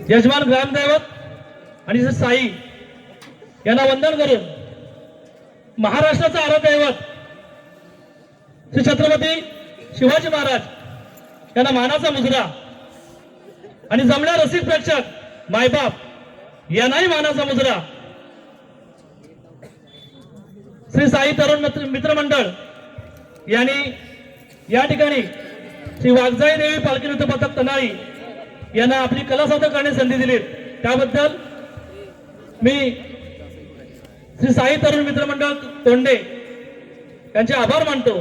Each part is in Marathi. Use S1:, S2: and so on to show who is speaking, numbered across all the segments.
S1: यजमान ग्रामदैवत आणि साई यांना वंदन करून महाराष्ट्राचा आराध्यदैवत श्री छत्रपती शिवाजी महाराज यांना मानाचा मुजरा आणि जमल्या रसिक प्रेक्षक मायबाप यांनाही मानाचा मुजरा श्री साई तरुण मित्रमंडळ यांनी या ठिकाणी श्री वाघजाई देवी पालखी नृत्य पथक तनाळी यांना आपली कला सादर करण्याची संधी दिली त्याबद्दल मी श्री साई तरुण मित्रमंडळ तोंडे यांचे आभार मानतो।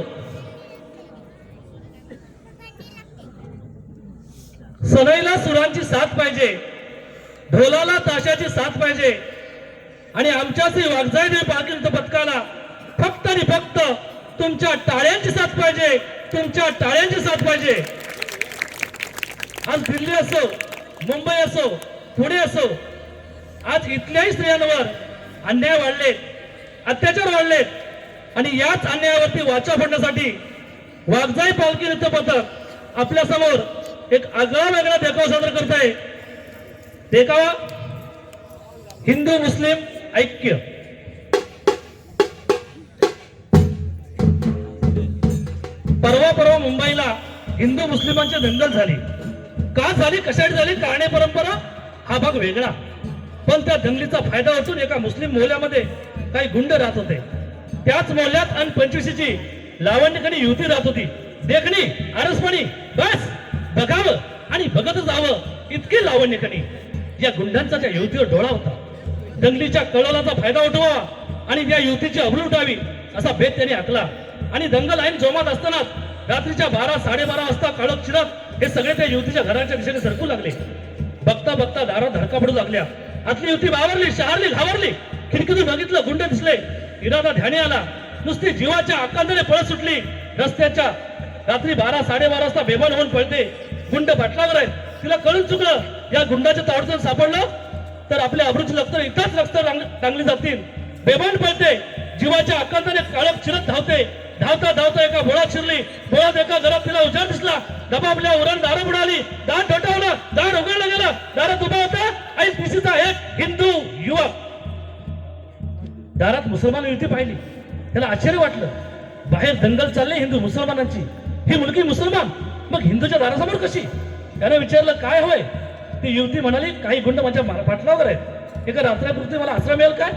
S1: सनईला सुरांची साथ पाहिजे, ढोलाला ताशाची साथ पाहिजे आणि आमच्या श्री वाघजाई देवी पालखी नृत्य पथकाला फक्त आणि फक्त तुमच्या टाळ्यांची साथ पाहिजे, तुमच्या टाळ्यांची साथ पाहिजे। आज दिल्ली असो, मुंबई असो, पुणे असो, आज इथल्याही स्त्रियांवर अन्याय वाढलेत, अत्याचार वाढलेत आणि याच अन्यायावरती वाचा फोडण्यासाठी वाघजाई पालखी नृत्य पथक आपल्या समोर एक आगळा वेगळा देखावा सादर करत आहे। देखावा हिंदू मुस्लिम ऐक्य। परवा मुंबईला हिंदू मुस्लिमांची दंगल झाली। का झाली, कशासाठी झाली, कारणे परंपरा हा भाग वेगळा, पण त्या दंगलीचा फायदा उचलून एका मुस्लिम मोहल्ल्यामध्ये काही गुंड राहत होते। त्याच मोहल्ल्यात अन 25ची लावण्यकणी युवती राहत होती। देखणी आरसपणी बस बघावं आणि बघत जावं इतकी लावण्यकणी। या गुंडांचा त्या युवतीवर डोळा होता। दंगलीच्या कळोलाचा फायदा उठवावा आणि त्या युवतीची अब्रू उठावी असा बेत त्यांनी आखला आणि दंगल ऐन जोमात असताना रात्रीच्या 12-12:30 वाजता काळोख चिरत हे सगळे त्या युवतीच्या घराच्या दिशेने सरकू लागले। बघता बघता दारात धडका पडू लागल्या। आतली युवती बावरली, शहारली, घाबरली। खिडकीतून बघितलं, गुंड दिसले। इरादा ध्यानी आला, नुसती जीवाच्या आकांताने पळत सुटली। रस्त्याच्या रात्री 12-12:30 वाजता बेभान होऊन पळते। गुंड पाठलावर आहेत, तिला कळून चुकलं या गुंडाच्या तावडीतून सापडलं तर आपल्या अब्रूची लक्तर इथंच लक्तर टांगली जातील। बेभान पळते, जीवाच्या आकांताने काळोख चिरत धावते। धावता धावता एका बोळात शिरली। बोळात एका घरात तिला उजाड दिसला। दबाबल्या उरण दारं बुडाली, दार ठोठावलं, दार उघडलं गेलं। दारात उभा होता IPCचा एक हिंदू युवक। दारात मुसलमान युवती पाहिली, त्याला आश्चर्य वाटलं। बाहेर दंगल चालली हिंदू मुसलमानांची, ही मुलगी मुसलमान मग हिंदूच्या दारासमोर कशी? त्याने विचारलं काय होय? ती युवती म्हणाली काही गुंड माझ्या पाठलावर आहेत, एका रात्रीपुरती मला आश्रय मिळेल काय?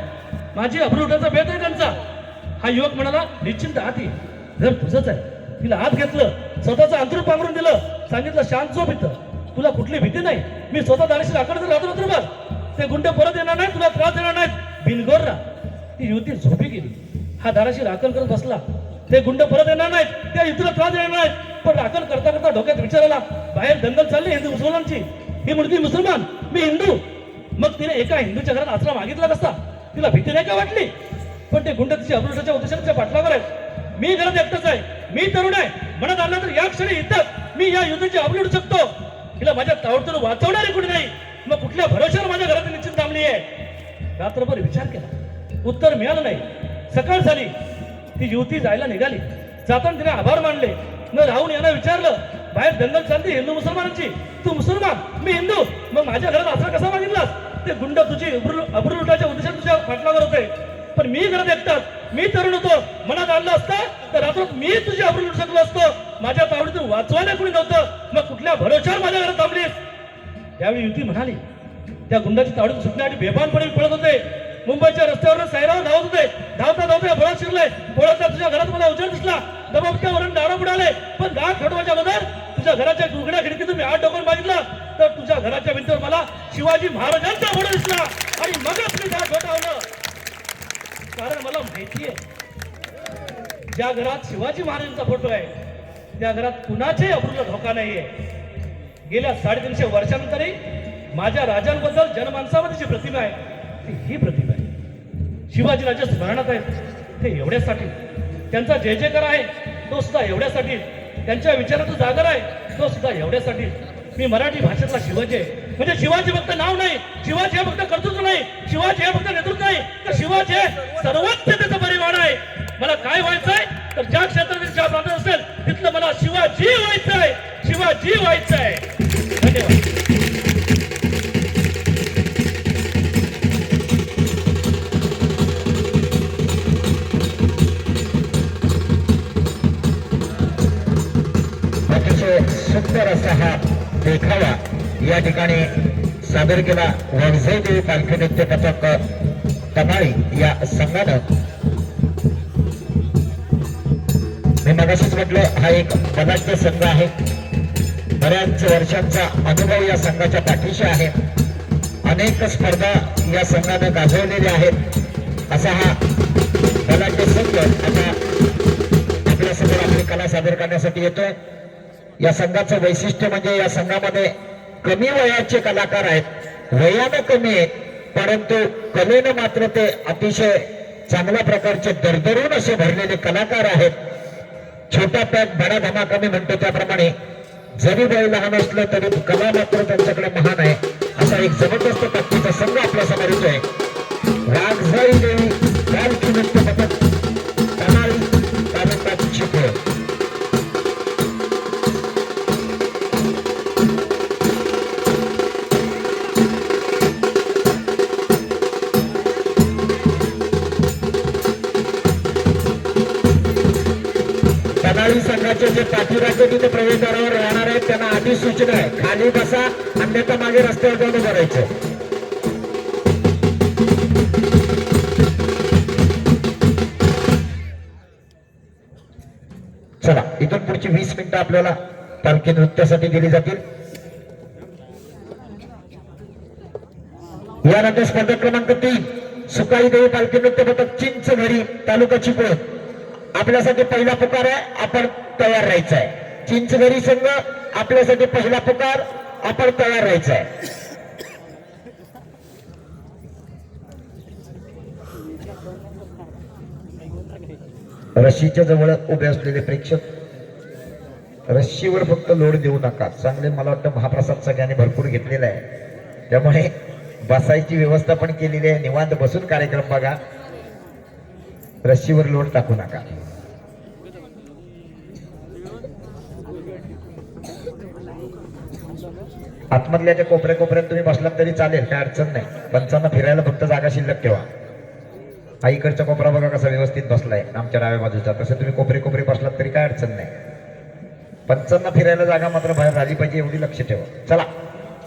S1: माझी अब्रू उठायचा बेत आहे त्यांचा। हा युवक म्हणाला निश्चिंत आत ये, घर तुझंच आहे। तिला आत घेतलं, स्वतःचं अंतरून पांघरून दिलं, सांगितलं शांत झोप इथं, तुला कुठली भीती नाही, मी स्वतः दाराशी राखण रात्रभर, ते गुंड परत येणार नाही, तुला त्रास देणार नाहीत, बिनगोर राहा। ती युवती झोपी गेली। हा दाराशी राखण करत बसला, ते गुंड परत येणार नाहीत, त्या युवतीला त्रास देणार नाहीत। पण राखण करता करता डोक्यात विचार आला, बाहेर दंगल चालली हिंदू मुसलमानची, ही मुलगी मुसलमान, मी हिंदू, मग तिने एका हिंदूच्या घरात आश्रय मागितला कसता? तिला भीती नाही का वाटली? पण ते गुंड तिच्या अब्रूच्या उद्देशाच्या पाठलावर आहेत। मी घरात एकटाच आहे, मी तरुण आहे, म्हणत आला तर या क्षणी इथं मी या युद्धाची अब्रू उडू शकतो। तिला माझ्या तावडतून वाचवणारी कुणी नाही, मग कुठल्या भरोश्यावर माझ्या घरात निश्चित थांबली आहे? रात्रभर विचार केला, उत्तर मिळालं नाही। सकाळ झाली, ती युवती जायला निघाली। जाताना तिने आभार मानले, न राहून यांना विचारलं बाहेर दंगल चालती हिंदू मुसलमानांची, तू मुसलमान मी हिंदू, मग माझ्या घरात आश्रय कसा मागितलास? ते गुंड तुझी अब्रू लुटायच्या उद्देशाने तुझ्या पाठलावर होते, पण मी घरात एकटाच, मी तरुण होतो, मनात आणलं असतं तर रात्रात मी तुझी अब्रू लुटू शकलो असतो। माझ्या तावडीतून वाचवायला कुणी नव्हतं, मग कुठल्या भरोश्यावर माझ्या घरात थांबलीस? त्यावेळी युवती म्हणाली, त्या गुंडाची तावडीतून सुटण्यासाठी बेभानपणे पळत होते। मुंबईच्या रस्त्यावर सायरावर धावत होते। धावता धावता बोळात शिरले। बोळातल्या तुझ्या घरात मला उजेड दिसला, दबाबत्यावरून दारं बुडाले, पण दार ठोठवायच्या अगोदर तुझ्या घराच्या उघड्या खिडकीतून मी हात डोकून बघितलं तर तुझ्या घराच्या भिंतीवर मला शिवाजी महाराजांचा फोटो दिसला आणि मगच मी दार ठोठावलं। कारण मला माहितीये ज्या घरात शिवाजी महाराजांचा फोटो आहे त्या घरात कुणाच्याही अब्रूला धोका नाहीये। गेल्या 350 वर्षांनंतरही माझ्या राजांबद्दल जनमानसामध्ये जी प्रतिमा आहे ती ही प्रतिमा आहे। शिवाजी राजे स्मरणात आहेत ते एवढ्यासाठी, त्यांचा जय जयकार आहे तो सुद्धा एवढ्यासाठी, त्यांच्या विचाराचा जागर आहे तो सुद्धा एवढ्यासाठी। मी मराठी भाषेतला शिवाजी आहे, म्हणजे शिवाजी फक्त नाव नाही, शिवाजी हे फक्त कर्तृत्व नाही, शिवाजी हे फक्त नेतृत्व नाही, तर शिवाजी हे सर्वोच्चतेचं परिमाण आहे। मला काय व्हायचंय तर ज्या क्षेत्रात ज्या प्रांतात असेल तिथलं मला शिवाजी व्हायचंय, शिवाजी व्हायचंय। धन्यवाद।
S2: सुंदर असा हा देखावा या ठिकाणी सादर केला वडझई पालखी नृत्य पथक तमाळी या संघानं. मी मगाशीच म्हटलं हा एक बलाढ्य संघ आहे. बऱ्याच वर्षांचा अनुभव या संघाच्या पाठीशी आहे. अनेक स्पर्धा या संघानं गाजवलेल्या आहेत. असा हा बलाढ्य संघ आता आपल्यासमोर आपली कला सादर करण्यासाठी येतोय. या संघाचं वैशिष्ट्य म्हणजे या संघामध्ये कमी वयाचे कलाकार आहेत. वयानं कमी आहेत परंतु कलेनं मात्र ते अतिशय चांगल्या प्रकारचे दरदरून असे भरलेले कलाकार आहेत. छोटा पॅक बडा धमाका मी म्हणतो त्याप्रमाणे जरी वय लहान असलं तरी कला मात्र त्यांच्याकडे महान आहे. असा एक जबरदस्त ताकदीचा संघ आपल्या समोर येतोय. वाघजाई देवी पालखी नृत्य पथक तमाळी तालुका चिपळूण. तमाळी संघाचे जे पाठीराखे तिथे प्रवेशद्वारावर राहणार आहेत त्यांना आधी सूचना आहे खाली बसा अन्यथा मागे रस्त्यावर जाऊन उभं राहायचं. चला इथून पुढची 20 मिनिटं आपल्याला पालखी नृत्यासाठी दिली जातील. यानंतर स्पर्धक क्रमांक 3 सुकाई देवी पालखी नृत्य पथक चिंचघरी तालुका चिपळूण. आपल्यासाठी पहिला पुकार आहे, आपण तयार राहायचं आहे. चिंचघरी संघ आपल्यासाठी पहिला पुकार, आपण तयार राहायचं आहे. रशीच्या जवळ उभे असलेले प्रेक्षक रशीवर फक्त लोड देऊ नका. चांगले मला वाटतं महाप्रसाद सगळ्यांनी भरपूर घेतलेला आहे त्यामुळे बसायची व्यवस्था पण केलेली आहे. निवांत बसून कार्यक्रम बघा. रशीवर लोड टाकू नका. आतमधल्या ज्या कोपऱ्यात तुम्ही बसलात तरी चालेल, काय अडचण नाही. पंचांना फिरायला फक्त जागा शिल्लक ठेवा. आईकडचा कोपरा बघा कसा व्यवस्थित बसलाय आमच्या डाव्या बाजूचा. तसं तुम्ही कोपरे बसलात तरी काय अडचण नाही. पंचांना फिरायला जागा मात्र बाहेर राहिली पाहिजे एवढी लक्ष ठेवा. चला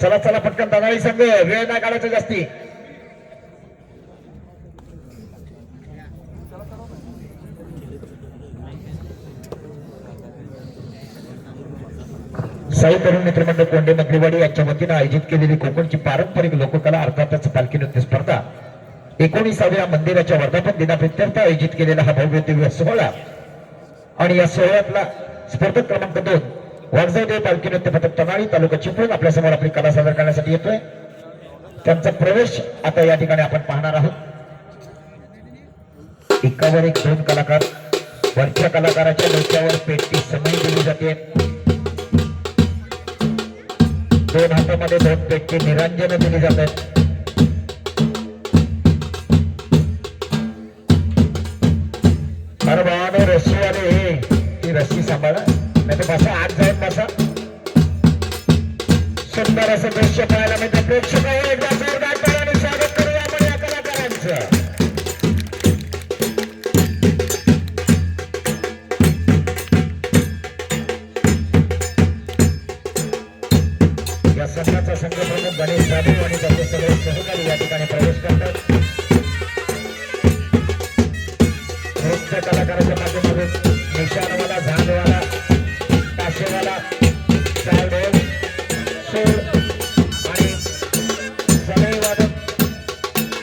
S2: चला चला पटकन तमाळी संघ, वेळ नाही काढायचा जास्ती. साई तरुण मित्रमंडळ कोंडे मधलीवाडी यांच्या वतीनं आयोजित केलेली कोकणची पारंपरिक लोककला अर्थातच पालखी नृत्य स्पर्धा 19व्या मंदिराच्या वर्धापन दिनाप्रित्यर्थ आयोजित केलेला हा भव्य दिव्य सोहळा. आणि या सोहळ्यातला स्पर्धक क्रमांक 2 वाघजाई पालखी नृत्य पथक तमाळी तालुका चिपळूण आपल्या समोर आपली कला सादर करण्यासाठी येतोय. त्यांचा प्रवेश आता या ठिकाणी आपण पाहणार आहोत. एकावर एक 2 कलाकार. वरच्या कलाकाराच्या डोक्यावर पेटी समई दिली जाते. 2 हातामध्ये 2 पेटी निरांजन दिली जातात. अरे बाबा रस्सी वाले ती रस्सी सांभाळा नाही तर बसा आत जाऊन बसा. सुंदर असं दृश्य पाहायला मिळतं. प्रेक्षक एकदा जोरदार टाळ्यांनी स्वागत करूया आपण या कलाकारांचं. या संघाचा संघप्रमुख गणेश जाधव आणि त्यांचे सगळे सहकारी या ठिकाणी प्रवेश करतात. नृत्य कलाकाराच्या माध्यमातून निशाणवाला, झांजवाला, ताशेवाला, चालढोल, सूर आणि सनई वादक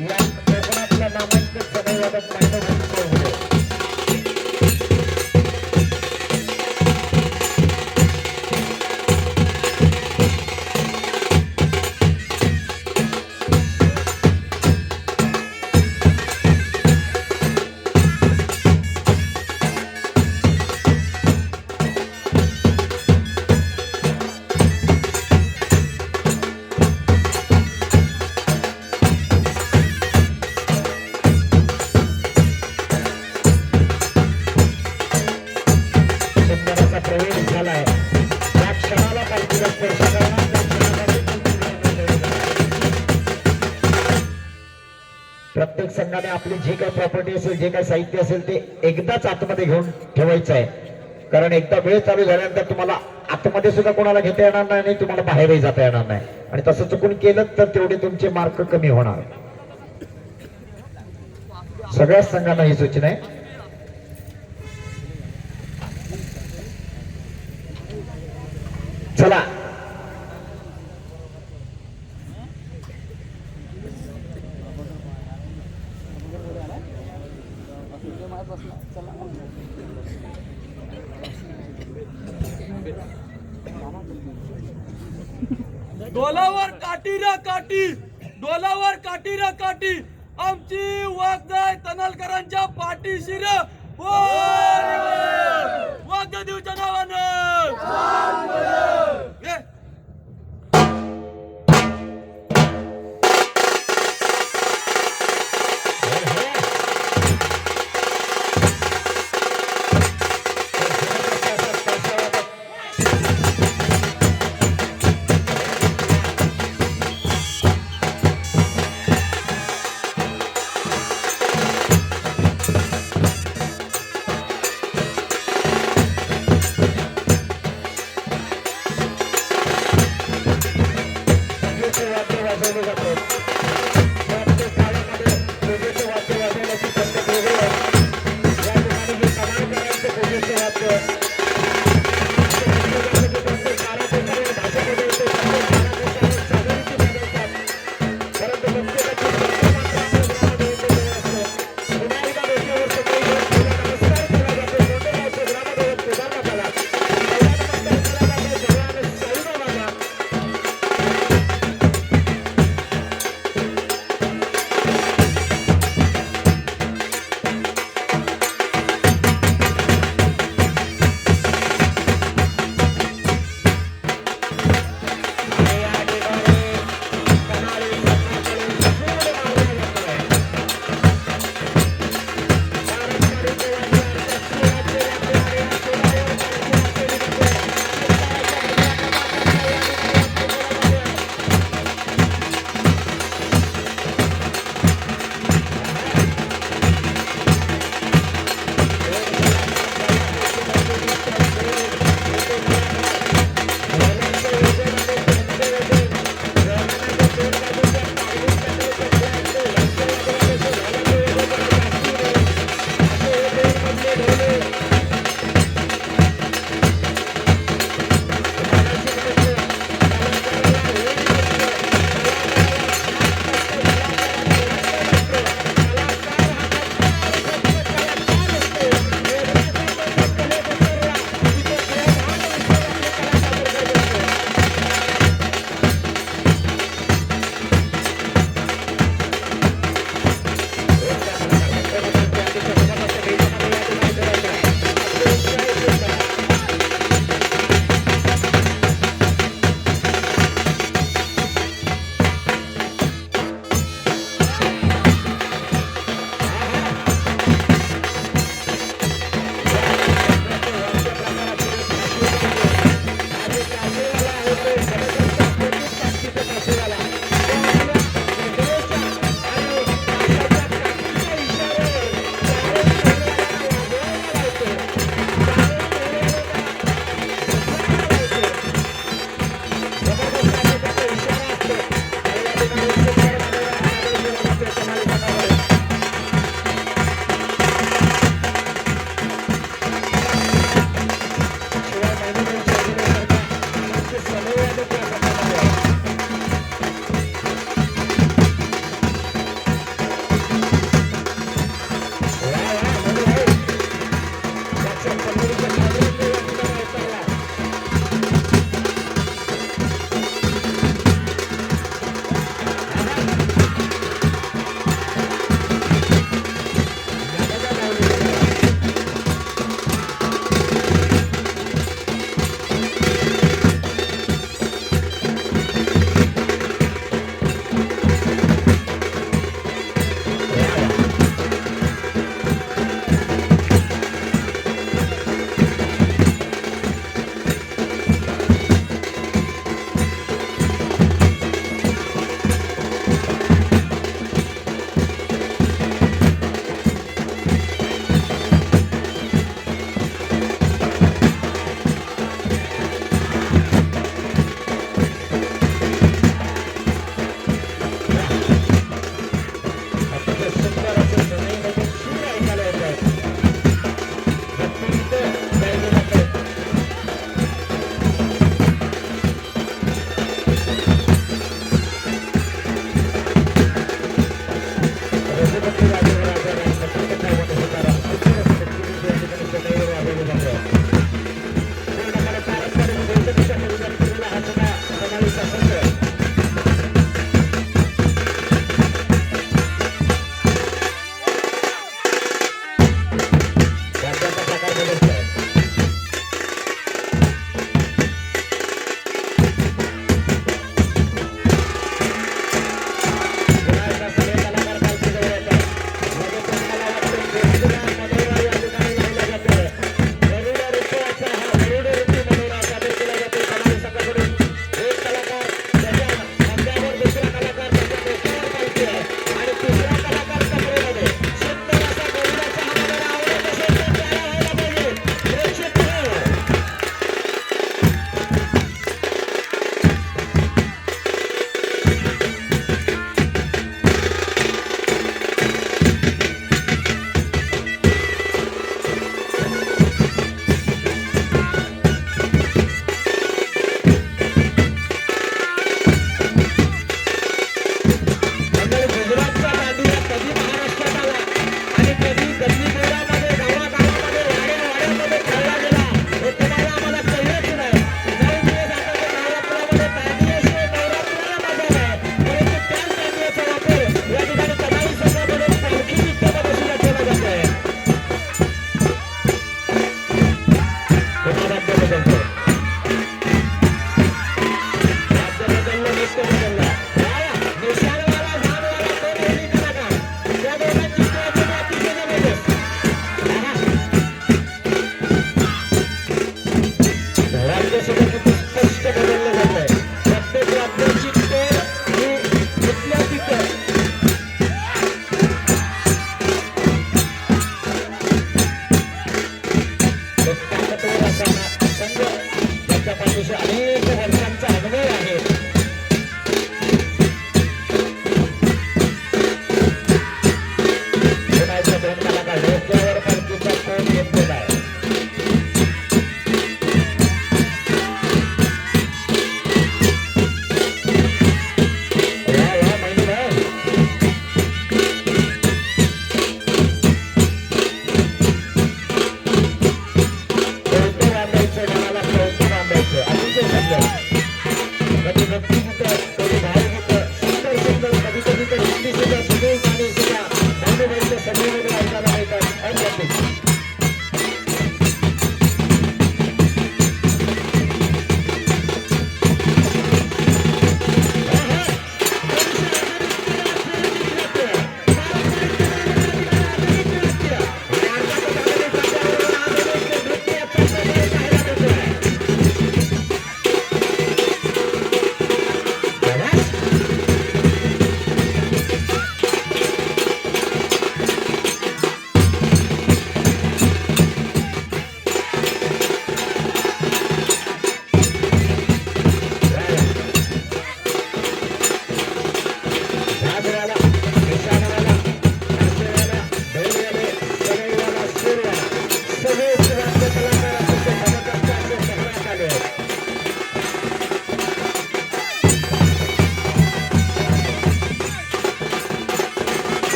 S2: या कोकणातल्या नामांकित सनई वादक मांडव प्रत्येक संघाने आपली जी काही प्रॉपर्टी असेल, जे काही साहित्य असेल ते एकदाच आतमध्ये घेऊन ठेवायचं आहे. कारण एकदा वेळ चालू झाल्यानंतर तुम्हाला आतमध्ये सुद्धा कोणाला घेता येणार नाही आणि तुम्हाला बाहेरही जाता येणार नाही आणि तसं चुकून केलं तर तेवढे तुमचे मार्क कमी होणार. सगळ्याच संघांना ही सूचना आहे. चला
S3: डोलावर काठी रे काठी, डोलावर काठी रे काठी, आमची वाघजाय तनलकरांच्या पाठीशी रे. वाघदेवच्या नावानं ये.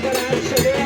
S2: पण आज सगळे